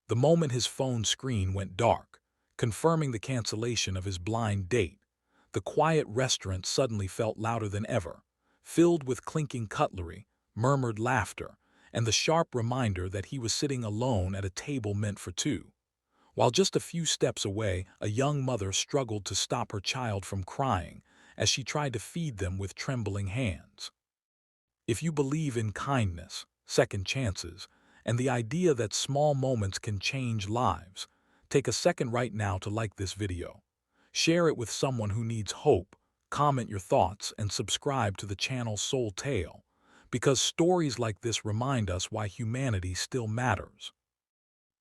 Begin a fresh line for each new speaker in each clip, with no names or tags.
The moment his phone screen went dark, confirming the cancellation of his blind date, the quiet restaurant suddenly felt louder than ever, filled with clinking cutlery, murmured laughter, and the sharp reminder that he was sitting alone at a table meant for two. While just a few steps away, a young mother struggled to stop her child from crying as she tried to feed them with trembling hands. If you believe in kindness, second chances, and the idea that small moments can change lives, take a second right now to like this video. Share it with someone who needs hope, comment your thoughts, and subscribe to the channel Soul Tale, because stories like this remind us why humanity still matters.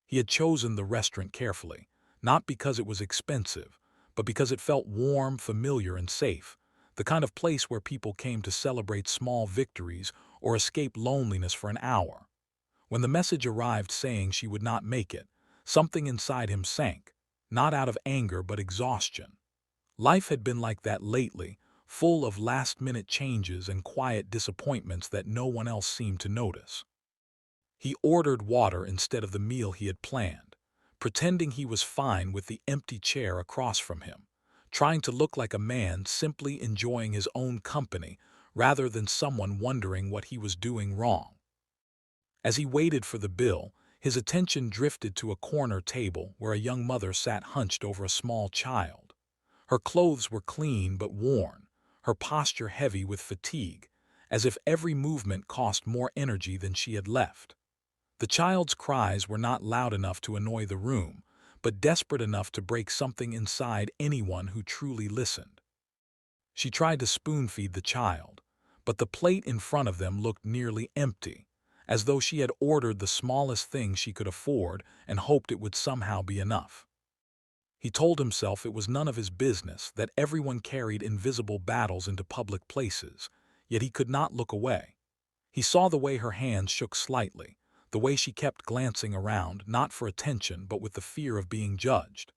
He had chosen the restaurant carefully, not because it was expensive, but because it felt warm, familiar, and safe, the kind of place where people came to celebrate small victories or escape loneliness for an hour. When the message arrived saying she would not make it, something inside him sank, not out of anger but exhaustion. Life had been like that lately, full of last-minute changes and quiet disappointments that no one else seemed to notice. He ordered water instead of the meal he had planned, pretending he was fine with the empty chair across from him, trying to look like a man simply enjoying his own company rather than someone wondering what he was doing wrong. As he waited for the bill, his attention drifted to a corner table where a young mother sat hunched over a small child. Her clothes were clean but worn, her posture heavy with fatigue, as if every movement cost more energy than she had left. The child's cries were not loud enough to annoy the room, but desperate enough to break something inside anyone who truly listened. She tried to spoon-feed the child, but the plate in front of them looked nearly empty, as though she had ordered the smallest thing she could afford and hoped it would somehow be enough. He told himself it was none of his business that everyone carried invisible battles into public places, yet he could not look away. He saw the way her hands shook slightly, the way she kept glancing around, not for attention but with the fear of being judged.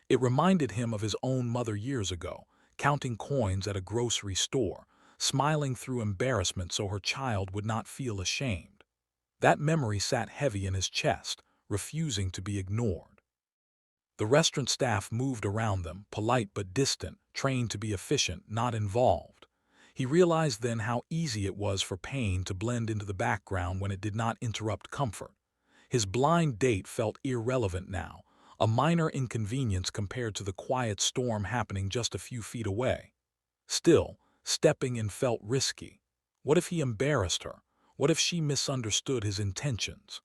It reminded him of his own mother years ago, counting coins at a grocery store, smiling through embarrassment so her child would not feel ashamed. That memory sat heavy in his chest, refusing to be ignored. The restaurant staff moved around them, polite but distant, trained to be efficient, not involved. He realized then how easy it was for pain to blend into the background when it did not interrupt comfort. His blind date felt irrelevant now, a minor inconvenience compared to the quiet storm happening just a few feet away. Still, stepping in felt risky. What if he embarrassed her? What if she misunderstood his intentions?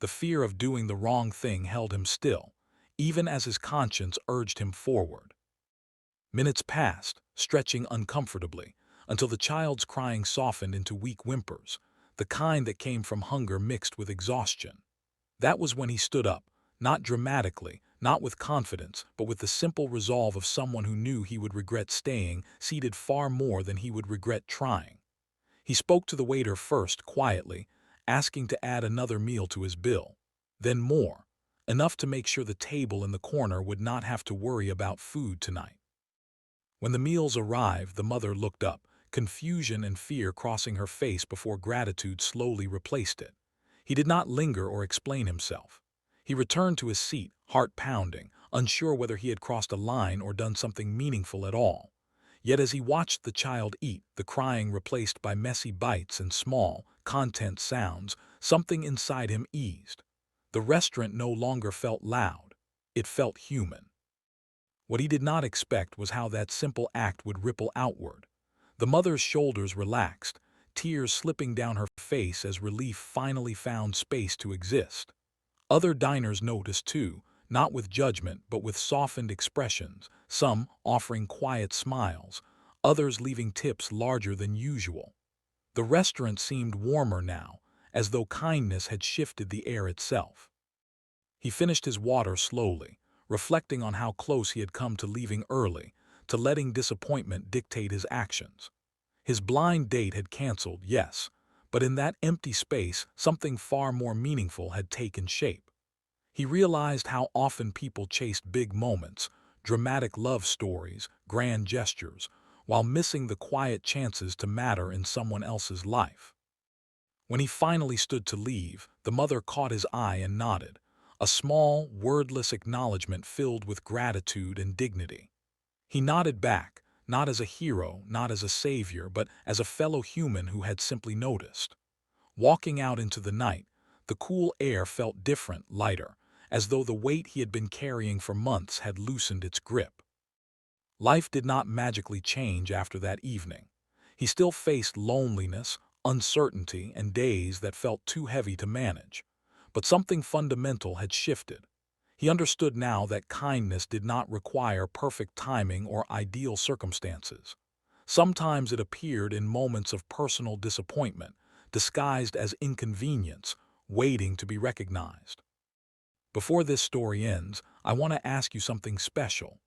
The fear of doing the wrong thing held him still, even as his conscience urged him forward. Minutes passed, stretching uncomfortably, until the child's crying softened into weak whimpers, the kind that came from hunger mixed with exhaustion. That was when he stood up, not dramatically, not with confidence, but with the simple resolve of someone who knew he would regret staying seated far more than he would regret trying. He spoke to the waiter first, quietly, asking to add another meal to his bill, then more, enough to make sure the table in the corner would not have to worry about food tonight. When the meals arrived, the mother looked up, confusion and fear crossing her face before gratitude slowly replaced it. He did not linger or explain himself. He returned to his seat, heart pounding, unsure whether he had crossed a line or done something meaningful at all. Yet as he watched the child eat, the crying replaced by messy bites and small, content sounds, something inside him eased. The restaurant no longer felt loud. It felt human. What he did not expect was how that simple act would ripple outward. The mother's shoulders relaxed, tears slipping down her face as relief finally found space to exist. Other diners noticed too, not with judgment but with softened expressions, some offering quiet smiles, others leaving tips larger than usual. The restaurant seemed warmer now, as though kindness had shifted the air itself. He finished his water slowly, reflecting on how close he had come to leaving early, to letting disappointment dictate his actions. His blind date had canceled, yes, but in that empty space, something far more meaningful had taken shape. He realized how often people chased big moments, dramatic love stories, grand gestures, while missing the quiet chances to matter in someone else's life. When he finally stood to leave, the mother caught his eye and nodded, a small, wordless acknowledgement filled with gratitude and dignity. He nodded back, not as a hero, not as a savior, but as a fellow human who had simply noticed. Walking out into the night, the cool air felt different, lighter, as though the weight he had been carrying for months had loosened its grip. Life did not magically change after that evening. He still faced loneliness, uncertainty, and days that felt too heavy to manage. But something fundamental had shifted. He understood now that kindness did not require perfect timing or ideal circumstances. Sometimes it appeared in moments of personal disappointment, disguised as inconvenience, waiting to be recognized. Before this story ends, I want to ask you something special.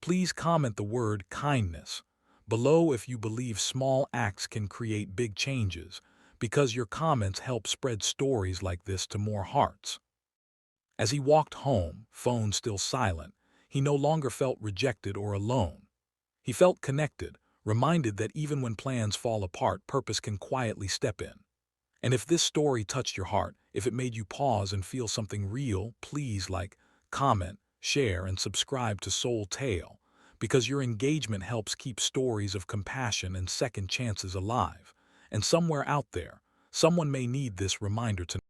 Please comment the word kindness below if you believe small acts can create big changes, because your comments help spread stories like this to more hearts. As he walked home, phone still silent, he no longer felt rejected or alone. He felt connected, reminded that even when plans fall apart, purpose can quietly step in. And if this story touched your heart, if it made you pause and feel something real, please like, comment, share, and subscribe to Soul Tale, because your engagement helps keep stories of compassion and second chances alive. And somewhere out there, someone may need this reminder tonight.